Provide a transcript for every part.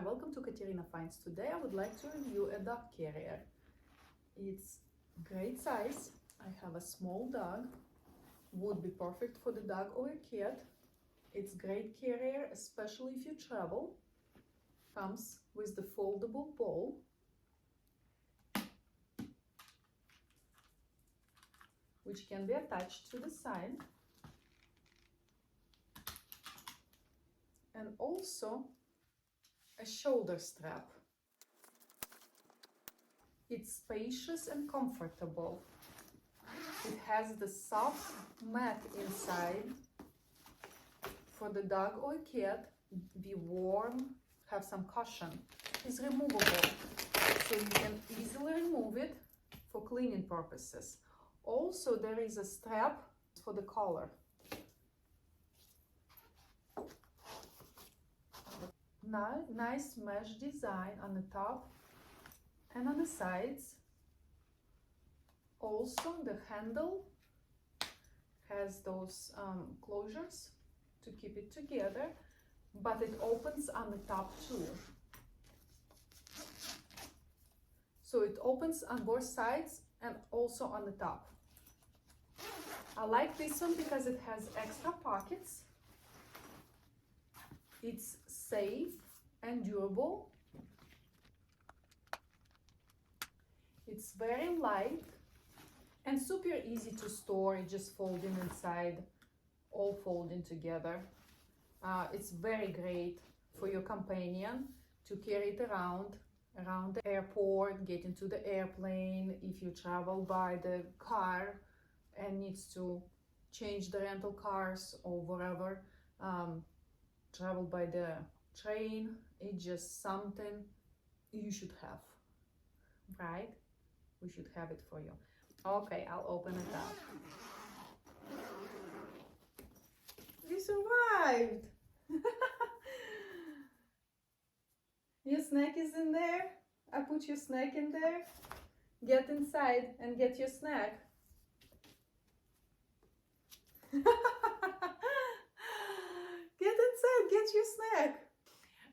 welcome to Katerina Finds. Today I would like to review a dog carrier. It's great size. I have a small dog, would be perfect for the dog or a cat. It's great carrier, especially if you travel. Comes with the foldable bowl. Which can be attached to the side. And also a shoulder strap. It's spacious and comfortable. It has the soft mat inside for the dog or cat. Be warm, have some cushion. It's removable, so you can easily remove it for cleaning purposes. Also, there is a strap for the collar. Nice mesh design on the top and on the sides. Also, the handle has those closures to keep it together, but it opens on the top too. So it opens on both sides and also on the top. I like this one because it has extra pockets. It's safe and durable. It's very light and super easy to store. It just folding inside, all folding together. It's very great for your companion to carry it around the airport, get into the airplane, if you travel by the car and needs to change the rental cars or wherever, travel by the train. It's just something you should have, right? We should have it for you. Okay, I'll open it up. You survived! Your snack is in there. I put your snack in there. Get inside and get your snack. Get inside, get your snack.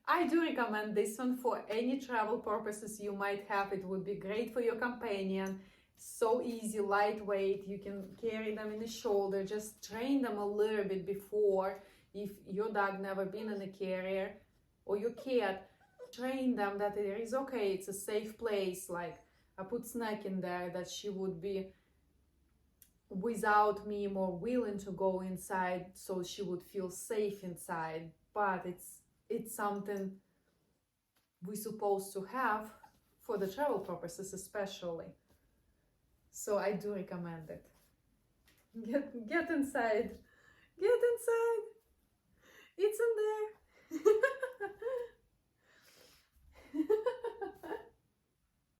I do recommend this one for any travel purposes you might have. It would be great for your companion. So easy, lightweight. You can carry them in the shoulder. Just train them a little bit before. If your dog never been in a carrier or your cat, train them that it is okay. It's a safe place. Like I put snack in there that she would be without me more willing to go inside, so she would feel safe inside. But it's something we're supposed to have for the travel purposes especially. So I do recommend it. Get inside. Get inside. It's in there.